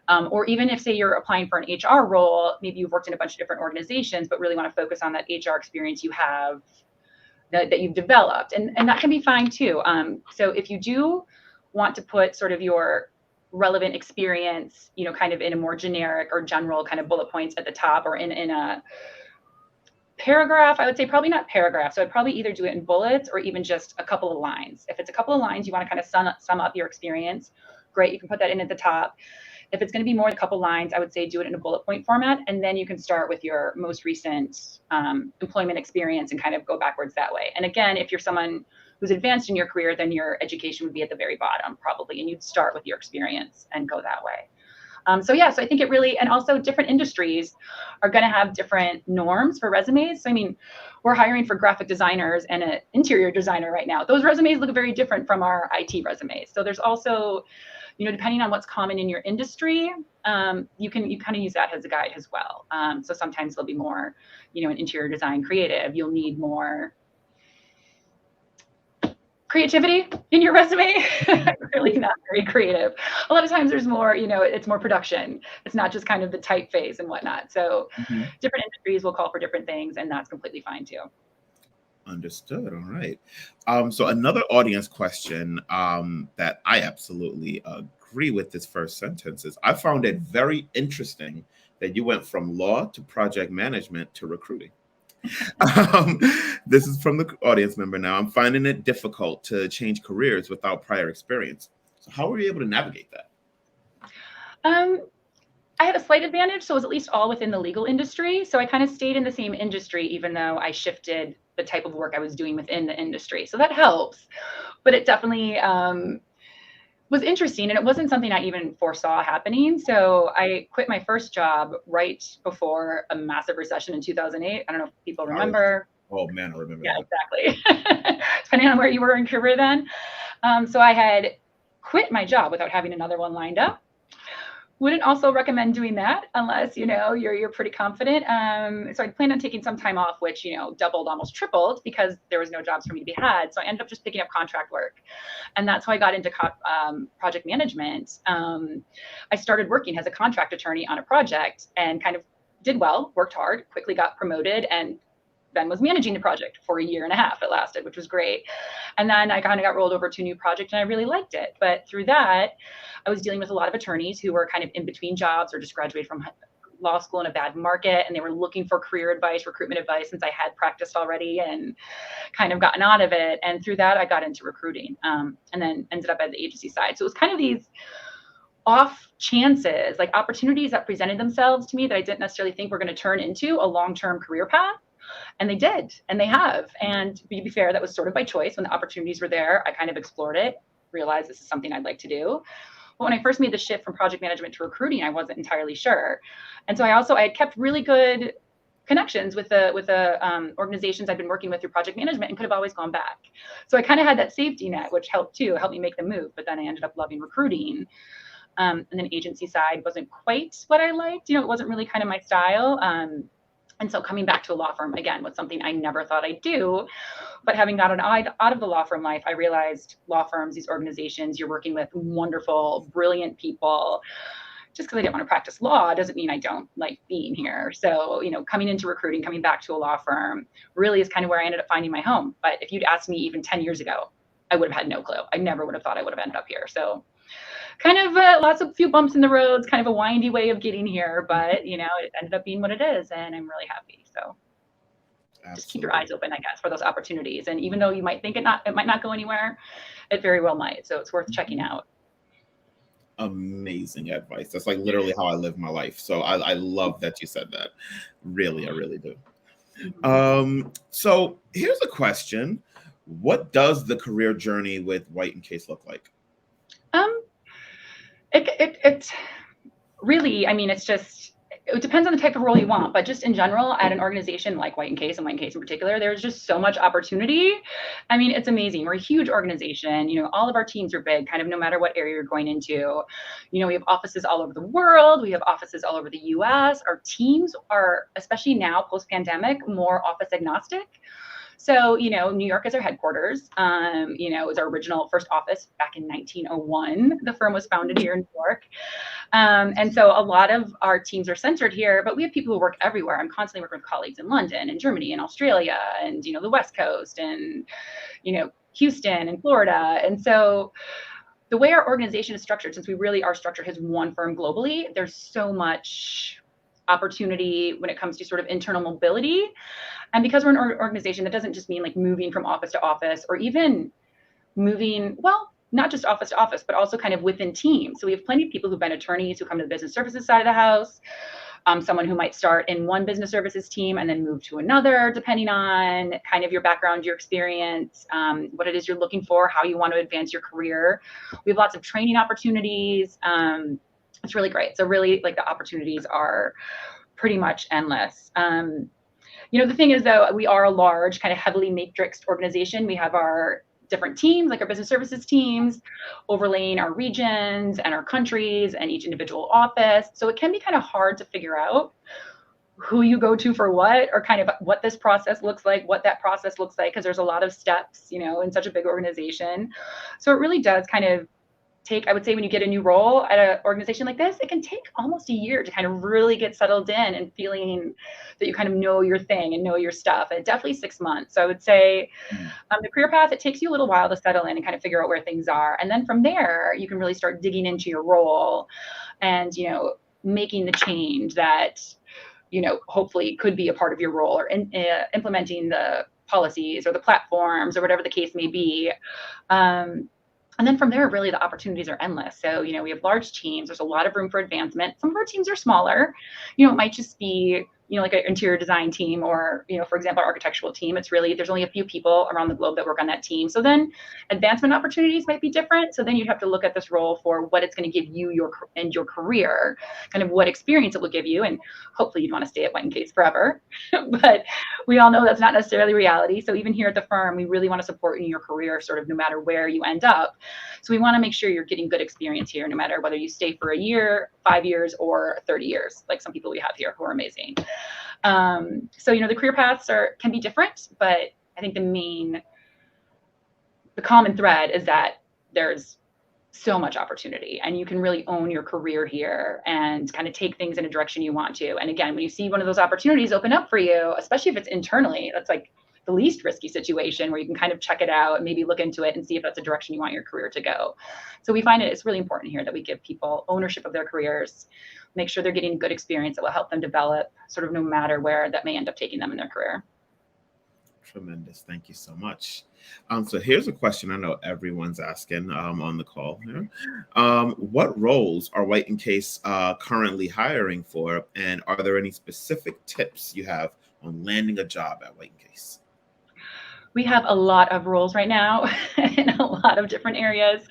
or even if, say, you're applying for an HR role, maybe you've worked in a bunch of different organizations, but really want to focus on that HR experience you have that you've developed, and that can be fine too. So if you do want to put sort of your relevant experience, you know, kind of in a more generic or general kind of bullet points at the top, or in a paragraph. I would say probably not paragraph. So I'd probably either do it in bullets or even just a couple of lines. If it's a couple of lines, you want to kind of sum up your experience. Great. You can put that in at the top. If it's going to be more than a couple lines, I would say do it in a bullet point format. And then you can start with your most recent employment experience and kind of go backwards that way. And again, if you're someone who's advanced in your career, then your education would be at the very bottom probably. And you'd start with your experience and go that way. So I think it really, and also different industries are going to have different norms for resumes. So, I mean, we're hiring for graphic designers and an interior designer right now. Those resumes look very different from our IT resumes. So there's also, you know, depending on what's common in your industry, you kind of use that as a guide as well. So sometimes there'll be more, you know, an interior design creative. You'll need more creativity in your resume. Really not very creative. A lot of times there's more, you know, it's more production. It's not just kind of the typeface and whatnot. So different industries will call for different things, and that's completely fine too. Understood. All right. So another audience question that I absolutely agree with this first sentence is, I found it very interesting that you went from law to project management to recruiting. This is from the audience member now. I'm finding it difficult to change careers without prior experience. So how were you able to navigate that? I had a slight advantage. So it was at least all within the legal industry. So I kind of stayed in the same industry, even though I shifted the type of work I was doing within the industry. So that helps. But it definitely was interesting, and it wasn't something I even foresaw happening. So I quit my first job right before a massive recession in 2008. I don't know if people remember. Oh man, I remember. Yeah, exactly. Depending on where you were in career then. So I had quit my job without having another one lined up. Wouldn't also recommend doing that unless, you know, you're pretty confident. So I planned on taking some time off, which, you know, doubled, almost tripled, because there was no jobs for me to be had. So I ended up just picking up contract work. And that's how I got into project management. I started working as a contract attorney on a project and kind of did well, worked hard, quickly got promoted, and then was managing the project for a year and a half. It lasted, which was great. And then I kind of got rolled over to a new project, and I really liked it. But through that, I was dealing with a lot of attorneys who were kind of in between jobs or just graduated from law school in a bad market, and they were looking for career advice, recruitment advice, since I had practiced already and kind of gotten out of it. And through that, I got into recruiting, and then ended up at the agency side. So it was kind of these off chances, like opportunities that presented themselves to me that I didn't necessarily think were going to turn into a long-term career path. And they did, and they have. And to be fair, that was sort of by choice. When the opportunities were there, I kind of explored it, realized this is something I'd like to do. But when I first made the shift from project management to recruiting, I wasn't entirely sure. And so I had kept really good connections with the organizations I've been working with through project management, and could have always gone back. So I kind of had that safety net, which helped me make the move. But then I ended up loving recruiting. And then agency side wasn't quite what I liked. You know, it wasn't really kind of my style. And so coming back to a law firm, again, was something I never thought I'd do. But having gotten out of the law firm life, I realized law firms, these organizations, you're working with wonderful, brilliant people. Just because I didn't want to practice law doesn't mean I don't like being here. So, you know, coming into recruiting, coming back to a law firm really is kind of where I ended up finding my home. But if you'd asked me even 10 years ago, I would have had no clue. I never would have thought I would have ended up here. So kind of few bumps in the roads, kind of a windy way of getting here, but you know, it ended up being what it is, and I'm really happy. So just keep your eyes open, I guess, for those opportunities. And even though you might think it might not go anywhere, it very well might. So it's worth checking out. Amazing advice. That's like literally how I live my life. So I love that you said that. Really, I really do. So here's a question. What does the career journey with White Case look like? It really, I mean, it depends on the type of role you want, but just in general, at an organization like White Case, and White Case in particular, there's just so much opportunity. I mean, it's amazing. We're a huge organization. You know, all of our teams are big, kind of no matter what area you're going into. You know, we have offices all over the world. We have offices all over the US. Our teams are, especially now, post-pandemic, more office agnostic. So, you know, New York is our headquarters. You know, it was our original first office back in 1901. The firm was founded here in New York. And so a lot of our teams are centered here, but we have people who work everywhere. I'm constantly working with colleagues in London and Germany and Australia and, you know, the West Coast and, you know, Houston and Florida. And so the way our organization is structured, since we really are structured as one firm globally, there's so much opportunity when it comes to sort of internal mobility. And because we're an organization, that doesn't just mean like moving from office to office or even moving, well, not just office to office, but also kind of within teams. So we have plenty of people who've been attorneys who come to the business services side of the house. Someone who might start in one business services team and then move to another, depending on kind of your background, your experience, what it is you're looking for, how you want to advance your career. We have lots of training opportunities. It's really great. So really, like, the opportunities are pretty much endless. The thing is, though, we are a large, kind of heavily matrixed organization. We have our different teams, like our business services teams, overlaying our regions and our countries and each individual office. So it can be kind of hard to figure out who you go to for what, or kind of what this process looks like, what that process looks like, because there's a lot of steps, in such a big organization. So it really does kind of take, I would say, when you get a new role at an organization like this, it can take almost a year to kind of really get settled in and feeling that you kind of know your thing and know your stuff. And definitely 6 months. So I would say the career path, it takes you a little while to settle in and kind of figure out where things are. And then from there, you can really start digging into your role and, making the change that, hopefully could be a part of your role, or implementing the policies or the platforms or whatever the case may be. And then from there, really, the opportunities are endless. So, we have large teams. There's a lot of room for advancement. Some of our teams are smaller. It might just be, like an interior design team, or, for example, our architectural team. It's really, there's only a few people around the globe that work on that team. So then advancement opportunities might be different. So then you'd have to look at this role for what it's going to give you your career, kind of what experience it will give you. And hopefully you'd want to stay at White & Case forever. But we all know that's not necessarily reality. So even here at the firm, we really want to support you in your career, sort of no matter where you end up. So we want to make sure you're getting good experience here, no matter whether you stay for a year, 5 years, or 30 years, like some people we have here who are amazing. So, the career paths can be different, but I think the common thread is that there's so much opportunity, and you can really own your career here and kind of take things in a direction you want to. And again, when you see one of those opportunities open up for you, especially if it's internally, that's like the least risky situation, where you can kind of check it out and maybe look into it and see if that's a direction you want your career to go. So we find it's really important here that we give people ownership of their careers, make sure they're getting good experience that will help them develop, sort of no matter where that may end up taking them in their career. Tremendous. Thank you so much. So here's a question I know everyone's asking on the call here. What roles are White & Case currently hiring for? And are there any specific tips you have on landing a job at White & Case? We have a lot of roles right now in a lot of different areas.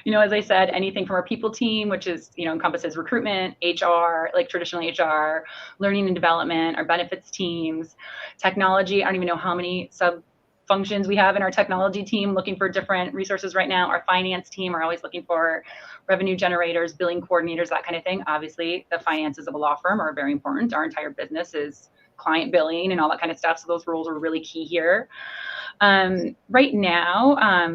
As I said, anything from our people team, which is, encompasses recruitment, HR, like traditional HR, learning and development, our benefits teams, technology. I don't even know how many sub functions we have in our technology team, looking for different resources right now. Our finance team are always looking for revenue generators, billing coordinators, that kind of thing. Obviously, the finances of a law firm are very important. Our entire business is client billing and all that kind of stuff. So those roles are really key here. Right now,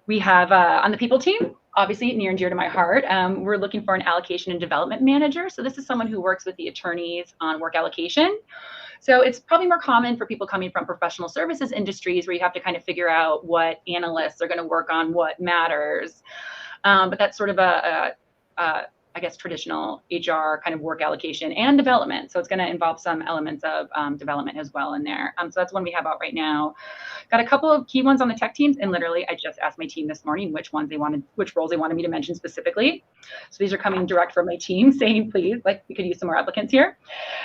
we have on the people team, obviously near and dear to my heart, we're looking for an allocation and development manager. So this is someone who works with the attorneys on work allocation. So it's probably more common for people coming from professional services industries, where you have to kind of figure out what analysts are going to work on, what matters. But that's sort of I guess, traditional HR kind of work allocation and development. So it's going to involve some elements of development as well in there. So that's one we have out right now. Got a couple of key ones on the tech teams, and literally I just asked my team this morning which roles they wanted me to mention specifically. So these are coming direct from my team saying, please, like, we could use some more applicants here.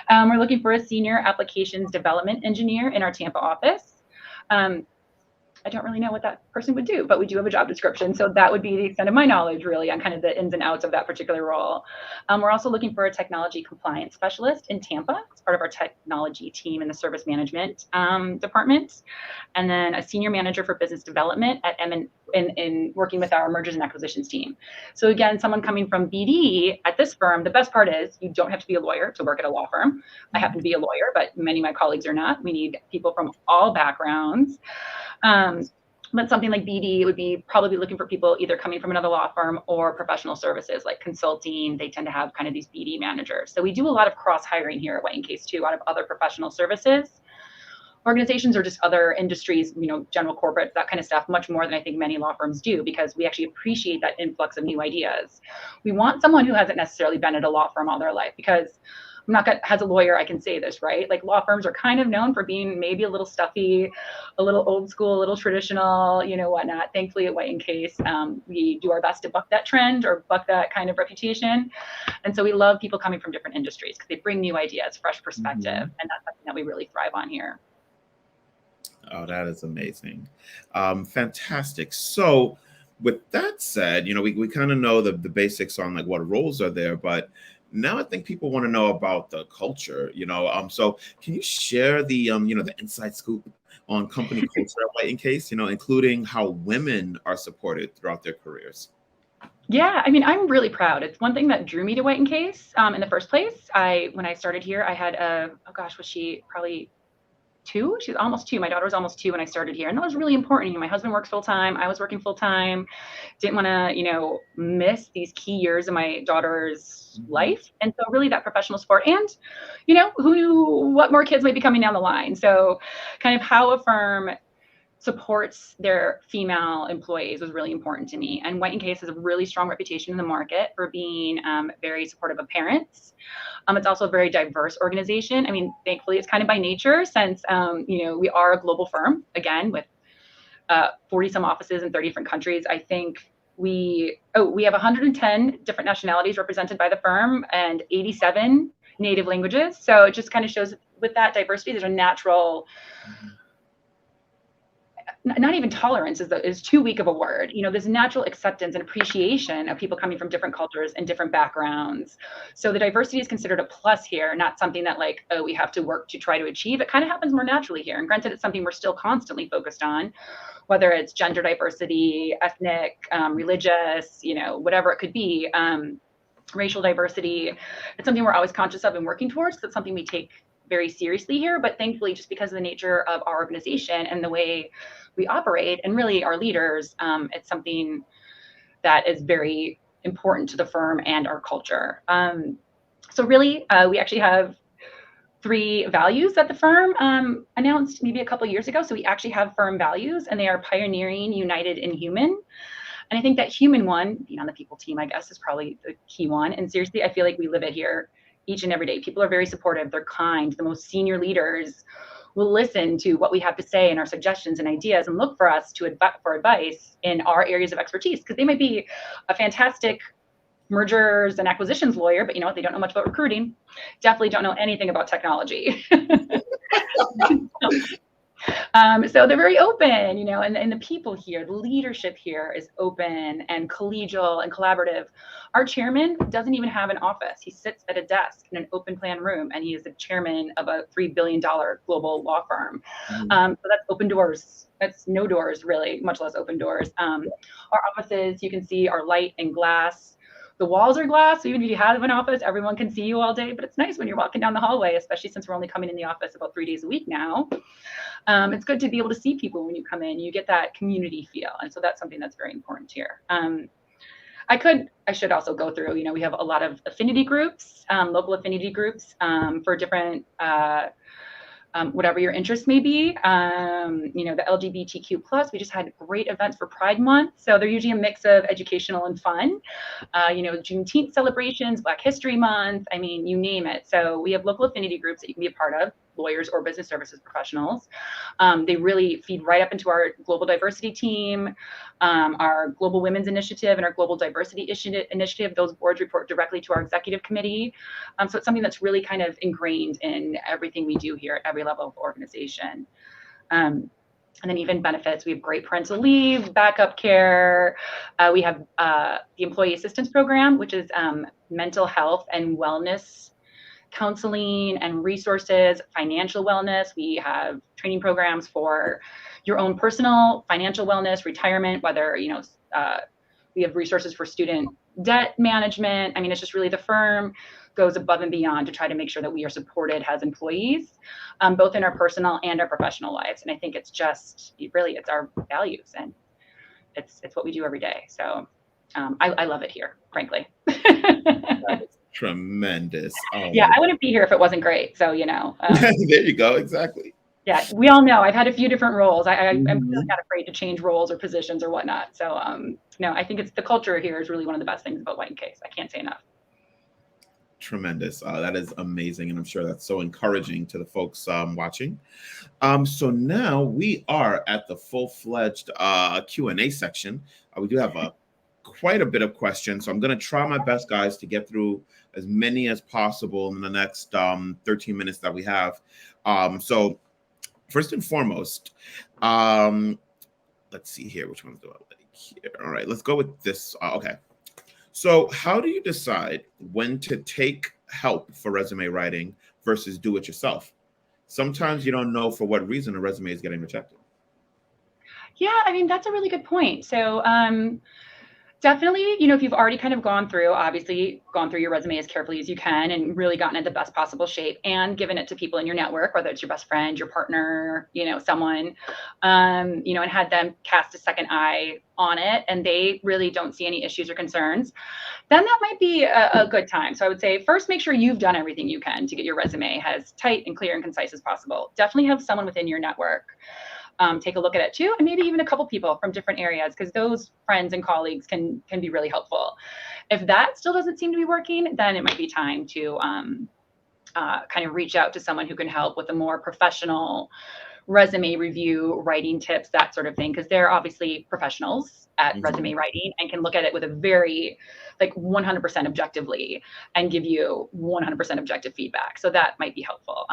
We're looking for a senior applications development engineer in our Tampa office. I don't really know what that person would do, but we do have a job description. So that would be the extent of my knowledge, really, on kind of the ins and outs of that particular role. We're also looking for a technology compliance specialist in Tampa. It's part of our technology team in the service management department. And then a senior manager for business development at in working with our mergers and acquisitions team. So again, someone coming from BD at this firm, the best part is you don't have to be a lawyer to work at a law firm. I happen to be a lawyer, but many of my colleagues are not. We need people from all backgrounds. But something like BD would be probably looking for people either coming from another law firm or professional services like consulting. They tend to have kind of these BD managers. So we do a lot of cross hiring here at White & Case too, out of other professional services. organizations or just other industries, general corporate, that kind of stuff, much more than I think many law firms do, because we actually appreciate that influx of new ideas. We want someone who hasn't necessarily been at a law firm all their life, because I'm not gonna, as a lawyer, I can say this, right? Like, law firms are kind of known for being maybe a little stuffy, a little old school, a little traditional, whatnot. Thankfully at White Case, we do our best to buck that trend or buck that kind of reputation. And so we love people coming from different industries because they bring new ideas, fresh perspective. And that's something that we really thrive on here. Oh, that is amazing. Fantastic. So with that said, we kind of know the basics on like what roles are there, but now I think people want to know about the culture, so can you share the, the inside scoop on company culture at White Case, including how women are supported throughout their careers? Yeah, I mean, I'm really proud. It's one thing that drew me to White Case in the first place. When I started here, I had was she probably 2? She's almost 2. My daughter was almost 2 when I started here. And that was really important. My husband works full time. I was working full time. Didn't want to, miss these key years of my daughter's life. And so really that professional support, and, who knew what more kids might be coming down the line. So kind of how a firm supports their female employees was really important to me. And White Case has a really strong reputation in the market for being very supportive of parents. It's also a very diverse organization. I mean, thankfully, it's kind of by nature, since we are a global firm, again, with 40 some offices in 30 different countries. I think we have 110 different nationalities represented by the firm and 87 native languages. So it just kind of shows with that diversity, there's a natural, not even tolerance is too weak of a word. There's natural acceptance and appreciation of people coming from different cultures and different backgrounds. So the diversity is considered a plus here, not something that we have to work to try to achieve. It kind of happens more naturally here. And granted, it's something we're still constantly focused on, whether it's gender diversity, ethnic, religious, whatever it could be, racial diversity. It's something we're always conscious of and working towards. It's something we take very seriously here, but thankfully, just because of the nature of our organization and the way we operate, and really our leaders, it's something that is very important to the firm and our culture. So really, we actually have 3 values that the firm announced maybe a couple of years ago. So we actually have firm values, and they are pioneering, united, and human. And I think that human one, being on the people team, I guess, is probably the key one. And seriously, I feel like we live it here each and every day. People are very supportive. They're kind. The most senior leaders will listen to what we have to say and our suggestions and ideas, and look for us for advice in our areas of expertise, because they might be a fantastic mergers and acquisitions lawyer, but they don't know much about recruiting. Definitely don't know anything about technology. So they're very open, and the people here, the leadership here is open and collegial and collaborative. Our chairman doesn't even have an office. He sits at a desk in an open plan room, and he is the chairman of a $3 billion global law firm. So that's open doors. That's no doors, really, much less open doors. Our offices, you can see, are light and glass. The walls are glass, so even if you have an office, everyone can see you all day. But it's nice when you're walking down the hallway, especially since we're only coming in the office about 3 days a week now. It's good to be able to see people when you come in. You get that community feel. And so that's something that's very important here. I should also go through, we have a lot of affinity groups, local affinity groups for different whatever your interest may be. The LGBTQ plus, we just had great events for Pride Month. So they're usually a mix of educational and fun. Juneteenth celebrations, Black History Month, you name it. So we have local affinity groups that you can be a part of, lawyers or business services professionals. They really feed right up into our global diversity team, our global women's initiative, and our global diversity initiative. Those boards report directly to our executive committee. So it's something that's really kind of ingrained in everything we do here at every level of organization. And then even benefits, we have great parental leave, backup care. We have the employee assistance program, which is mental health and wellness counseling and resources, financial wellness. We have training programs for your own personal financial wellness, retirement, whether, we have resources for student debt management. It's just really, the firm goes above and beyond to try to make sure that we are supported as employees, both in our personal and our professional lives. And I think it's just, really, it's our values, and it's what we do every day. So I love it here, frankly. Tremendous. Yeah, I wouldn't be here if it wasn't great. So, there you go. Exactly. Yeah, we all know I've had a few different roles. I'm really Mhm. not afraid to change roles or positions or whatnot. So, no, I think it's the culture here is really one of the best things about White Case. I can't say enough. Tremendous. That is amazing, and I'm sure that's so encouraging to the folks watching. So now we are at the full-fledged Q&A section. We do have quite a bit of questions, so I'm going to try my best, guys, to get through as many as possible in the next 13 minutes that we have. So first and foremost, let's see here. Which ones do I like here? All right, let's go with this. Okay. So how do you decide when to take help for resume writing versus do it yourself? Sometimes you don't know for what reason a resume is getting rejected. Yeah, I mean, that's a really good point. So, definitely, if you've already kind of obviously gone through your resume as carefully as you can and really gotten it the best possible shape and given it to people in your network, whether it's your best friend, your partner, someone, and had them cast a second eye on it and they really don't see any issues or concerns, then that might be a good time. So I would say first, make sure you've done everything you can to get your resume as tight and clear and concise as possible. Definitely have someone within your network take a look at it too, and maybe even a couple people from different areas, because those friends and colleagues can be really helpful. If that still doesn't seem to be working, then it might be time to kind of reach out to someone who can help with a more professional resume review, writing tips, that sort of thing, because they're obviously professionals at resume writing and can look at it with a very 100% objectively and give you 100% objective feedback. So that might be helpful.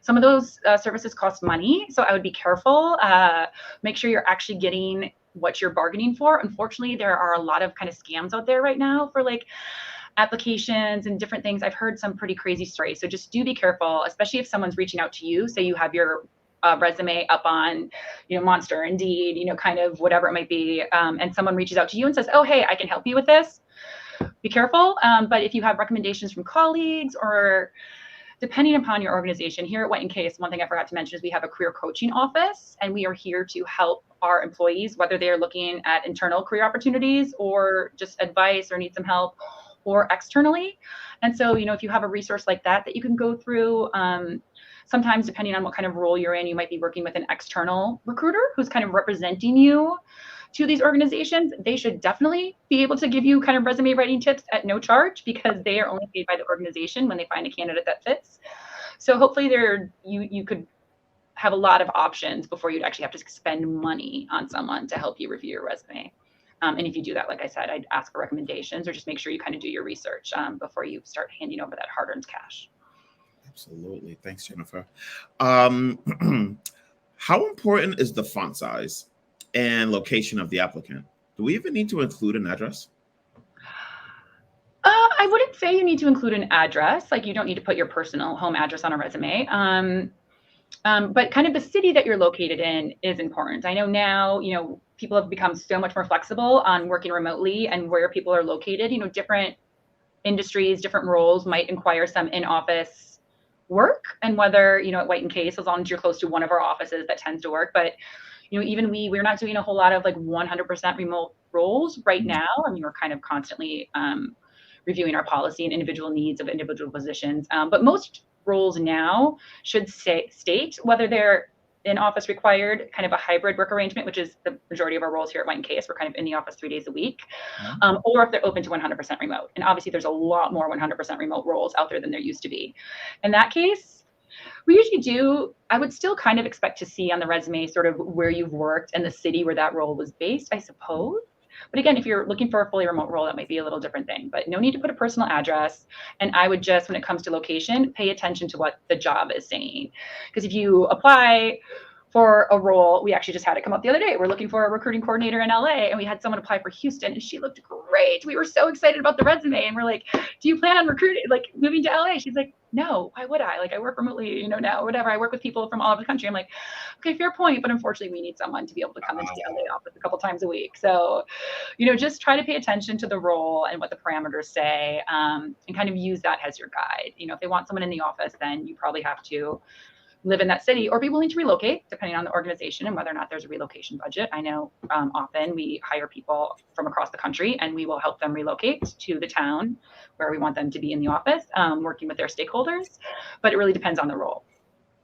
Some of those services cost money, so I would be careful. Make sure you're actually getting what you're bargaining for. Unfortunately, there are a lot of kind of scams out there right now for applications and different things. I've heard some pretty crazy stories. So just do be careful, especially if someone's reaching out to you. Say you have your resume up on, Monster, Indeed, kind of whatever it might be, and someone reaches out to you and says, "Oh, hey, I can help you with this." Be careful. But if you have recommendations from colleagues or depending upon your organization, here at White Case, one thing I forgot to mention is we have a career coaching office, and we are here to help our employees, whether they are looking at internal career opportunities or just advice or need some help, or externally. And so, if you have a resource like that you can go through, sometimes depending on what kind of role you're in, you might be working with an external recruiter who's kind of representing you to these organizations. They should definitely be able to give you kind of resume writing tips at no charge, because they are only paid by the organization when they find a candidate that fits. So hopefully you could have a lot of options before you'd actually have to spend money on someone to help you review your resume. And if you do that, like I said, I'd ask for recommendations or just make sure you kind of do your research before you start handing over that hard-earned cash. Absolutely. Thanks, Jennifer. Um, how important is the font size and location of the applicant? Do we even need to include an address? I wouldn't say you need to include an address. You don't need to put your personal home address on a resume. But kind of the city that you're located in is important. I know now, people have become so much more flexible on working remotely and where people are located. Different industries, different roles might require some in-office work, and whether, at White Case, as long as you're close to one of our offices, that tends to work. But even we're not doing a whole lot of 100% remote roles right now. I mean, we're kind of constantly reviewing our policy and individual needs of individual positions. But most roles now should state whether they're in office required, kind of a hybrid work arrangement, which is the majority of our roles here at White Case. We're kind of in the office 3 days a week, or if they're open to 100% remote. And obviously there's a lot more 100% remote roles out there than there used to be. In that case, we usually I would still kind of expect to see on the resume sort of where you've worked and the city where that role was based, I suppose. But again, if you're looking for a fully remote role, that might be a little different thing. But no need to put a personal address. And I would just, when it comes to location, pay attention to what the job is saying. Because if you apply for a role, we actually just had it come up the other day. We're looking for a recruiting coordinator in LA, and we had someone apply for Houston, and she looked great. We were so excited about the resume, and we're like, "Do you plan on recruiting, moving to LA?" She's like, "No, why would I? I work remotely, now, whatever. I work with people from all over the country." I'm like, "Okay, fair point, but unfortunately, we need someone to be able to come into the LA office a couple times a week." So, just try to pay attention to the role and what the parameters say, and kind of use that as your guide. If they want someone in the office, then you probably have to live in that city or be willing to relocate, depending on the organization and whether or not there's a relocation budget. I know often we hire people from across the country, and we will help them relocate to the town where we want them to be in the office, working with their stakeholders. But it really depends on the role.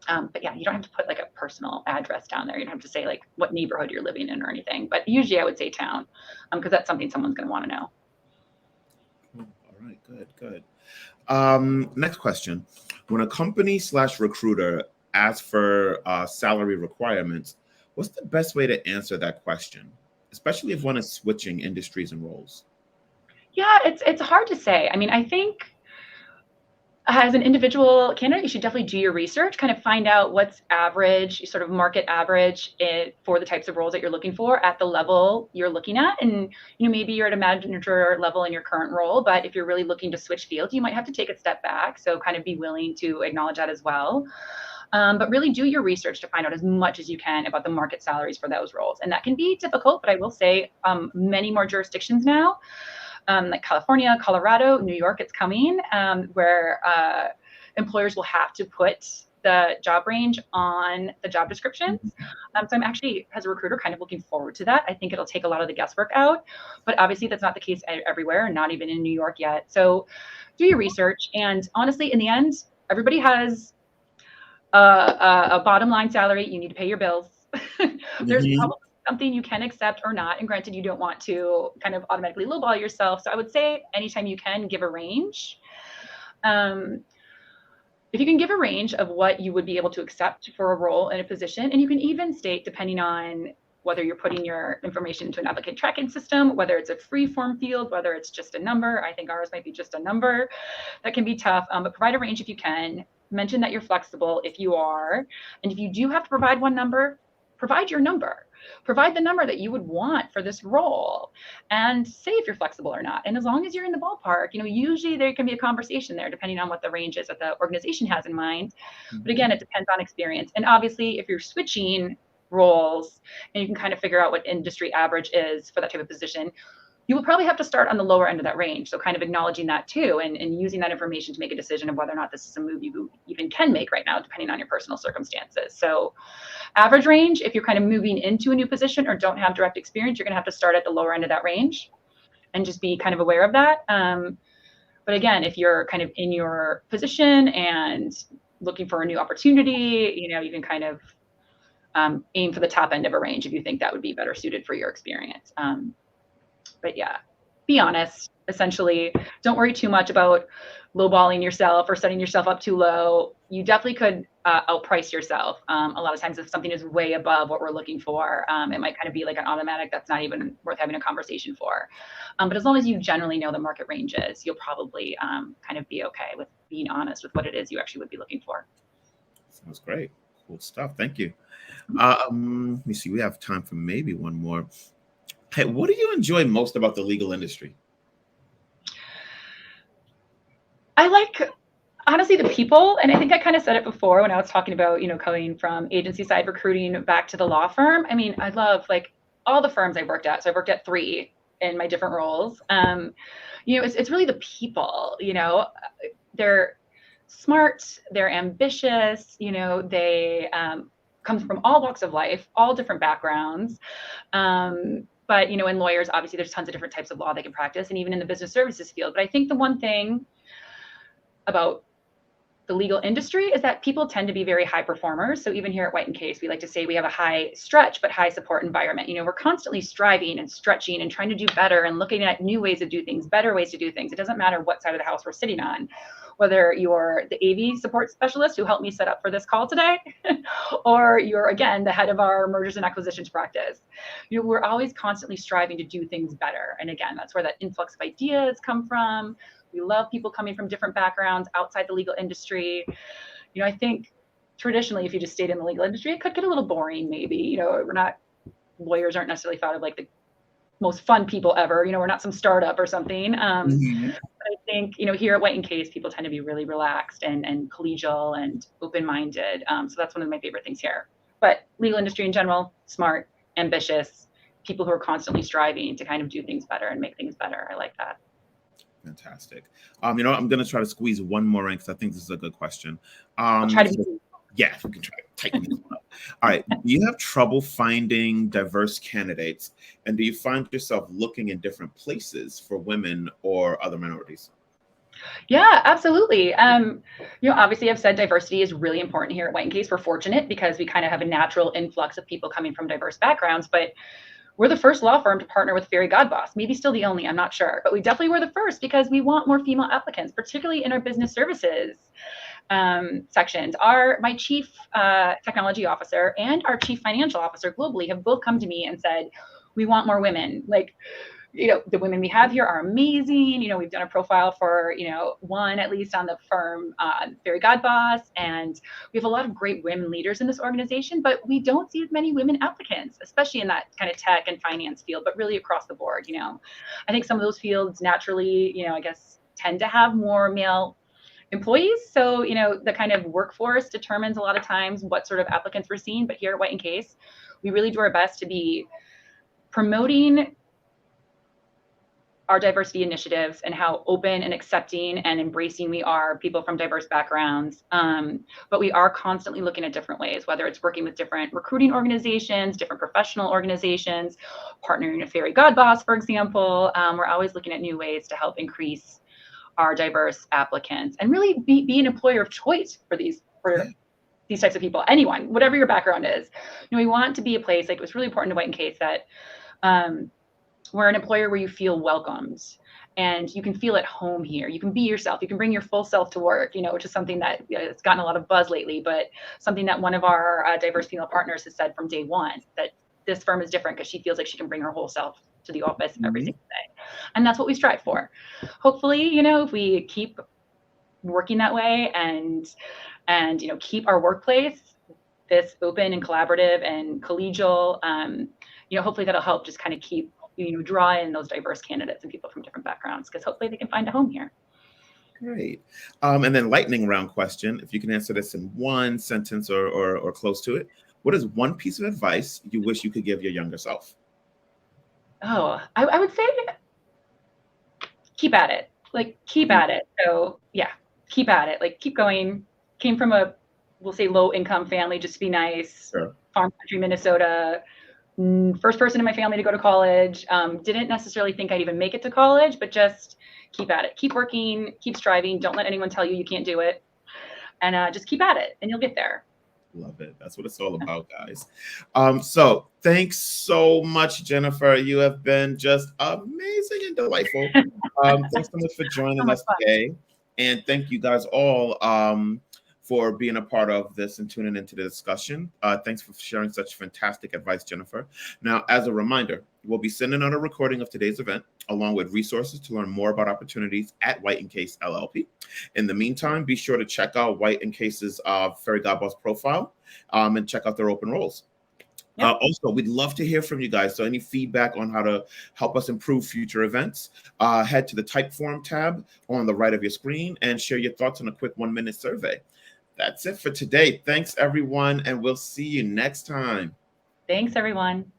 But yeah, you don't have to put like a personal address down there. You don't have to say like what neighborhood you're living in or anything. But usually I would say town, because that's something someone's going to want to know. All right, good. Next question. When a company/recruiter asks for salary requirements, what's the best way to answer that question, especially if one is switching industries and roles? Yeah, it's hard to say. I mean, I think as an individual candidate, you should definitely do your research, kind of find out what's average, sort of market average for the types of roles that you're looking for at the level you're looking at. And, maybe you're at a manager level in your current role, but if you're really looking to switch fields, you might have to take a step back. So kind of be willing to acknowledge that as well. But really do your research to find out as much as you can about the market salaries for those roles. And that can be difficult, but I will say many more jurisdictions now, like California, Colorado, New York, it's coming, where employers will have to put the job range on the job descriptions. So I'm actually, as a recruiter, kind of looking forward to that. I think it'll take a lot of the guesswork out, but obviously that's not the case everywhere, not even in New York yet. So do your research. And honestly, in the end, everybody has a bottom line salary. You need to pay your bills. There's probably something you can accept or not. And granted, you don't want to kind of automatically lowball yourself. So I would say anytime you can, give a range. If you can give a range of what you would be able to accept for a role in a position, and you can even state, depending on whether you're putting your information into an applicant tracking system, whether it's a free form field, whether it's just a number. I think ours might be just a number. That can be tough, but provide a range if you can. Mention that you're flexible if you are. And if you do have to provide one number, provide your number. Provide the number that you would want for this role and say if you're flexible or not. And as long as you're in the ballpark, usually there can be a conversation there depending on what the range is that the organization has in mind. But again, it depends on experience. And obviously, if you're switching roles and you can kind of figure out what industry average is for that type of position, you will probably have to start on the lower end of that range. So kind of acknowledging that too, and using that information to make a decision of whether or not this is a move you even can make right now, depending on your personal circumstances. So average range, if you're kind of moving into a new position or don't have direct experience, you're gonna have to start at the lower end of that range and just be kind of aware of that. But again, if you're kind of in your position and looking for a new opportunity, you can kind of aim for the top end of a range if you think that would be better suited for your experience. But yeah, be honest, essentially. Don't worry too much about lowballing yourself or setting yourself up too low. You definitely could outprice yourself. A lot of times if something is way above what we're looking for, it might kind of be like an automatic that's not even worth having a conversation for. But as long as you generally know the market ranges, you'll probably kind of be okay with being honest with what it is you actually would be looking for. Sounds great. Cool stuff. Thank you. Let me see. We have time for maybe one more. Hey, what do you enjoy most about the legal industry? I like, honestly, the people. And I think I kind of said it before when I was talking about, coming from agency side recruiting back to the law firm. I mean, I love like all the firms I worked at. So I worked at 3 in my different roles. It's really the people, they're smart, they're ambitious, they come from all walks of life, all different backgrounds. But, in lawyers, obviously, there's tons of different types of law they can practice, and even in the business services field. But I think the one thing about the legal industry is that people tend to be very high performers. So even here at White & Case, we like to say we have a high stretch, but high support environment. We're constantly striving and stretching and trying to do better and looking at new ways to do things, better ways to do things. It doesn't matter what side of the house we're sitting on, whether you're the AV support specialist who helped me set up for this call today, or you're, again, the head of our mergers and acquisitions practice. We're always constantly striving to do things better. And again, that's where that influx of ideas come from. We love people coming from different backgrounds outside the legal industry. I think traditionally, if you just stayed in the legal industry, it could get a little boring, maybe. Lawyers aren't necessarily thought of like the most fun people ever. We're not some startup or something. But I think, here at White & Case, people tend to be really relaxed and collegial and open-minded. So that's one of my favorite things here. But legal industry in general, smart, ambitious, people who are constantly striving to kind of do things better and make things better. I like that. Fantastic. I'm going to try to squeeze one more in because I think this is a good question. I'll try to yeah, we can try to tighten this one up. All right. Do you have trouble finding diverse candidates? And do you find yourself looking in different places for women or other minorities? Yeah, absolutely. Obviously I've said diversity is really important here at White & Case. We're fortunate because we kind of have a natural influx of people coming from diverse backgrounds, but we're the first law firm to partner with Fairygodboss. Maybe still the only, I'm not sure, but we definitely were the first because we want more female applicants, particularly in our business services sections. My chief technology officer and our chief financial officer globally have both come to me and said, we want more women. Like, the women we have here are amazing. We've done a profile for, one at least on the firm, Fairygodboss, and we have a lot of great women leaders in this organization, but we don't see as many women applicants, especially in that kind of tech and finance field, but really across the board. I think some of those fields naturally, I guess, tend to have more male employees. So, the kind of workforce determines a lot of times what sort of applicants we're seeing. But here at White & Case, we really do our best to be promoting our diversity initiatives and how open and accepting and embracing we are, people from diverse backgrounds. But we are constantly looking at different ways, whether it's working with different recruiting organizations, different professional organizations, partnering with Fairygodboss, for example. We're always looking at new ways to help increase our diverse applicants and really be an employer of choice for these types of people, anyone, whatever your background is. We want to be a place, like, it was really important to White & Case that we're an employer where you feel welcomed and you can feel at home here. You can be yourself. You can bring your full self to work, which is something that it's gotten a lot of buzz lately, but something that one of our diverse female partners has said from day one, that this firm is different because she feels like she can bring her whole self to the office every single day. And that's what we strive for. Hopefully, if we keep working that way and keep our workplace this open and collaborative and collegial, hopefully that'll help just kind of keep, draw in those diverse candidates and people from different backgrounds, because hopefully they can find a home here. Great. And then lightning round question. If you can answer this in one sentence or close to it, what is one piece of advice you wish you could give your younger self? Oh, I would say keep at it. Like, keep at it. So yeah, keep at it. Like, keep going. Came from a, we'll say, low income family, just to be nice. Sure. Farm country, Minnesota. First person in my family to go to college. Didn't necessarily think I'd even make it to college, but just keep at it. Keep working, keep striving. Don't let anyone tell you can't do it. And just keep at it and you'll get there. Love it. That's what it's all about, guys. So thanks so much, Jennifer. You have been just amazing and delightful. Thanks so much for joining us today. And thank you guys all for being a part of this and tuning into the discussion. Thanks for sharing such fantastic advice, Jennifer. Now, as a reminder, we'll be sending out a recording of today's event, along with resources to learn more about opportunities at White & Case LLP. In the meantime, be sure to check out White & Case's Fairygodboss profile and check out their open roles. Yep. Also, we'd love to hear from you guys. So any feedback on how to help us improve future events, head to the Typeform tab on the right of your screen and share your thoughts on a quick 1-minute survey. That's it for today. Thanks, everyone, and we'll see you next time. Thanks, everyone.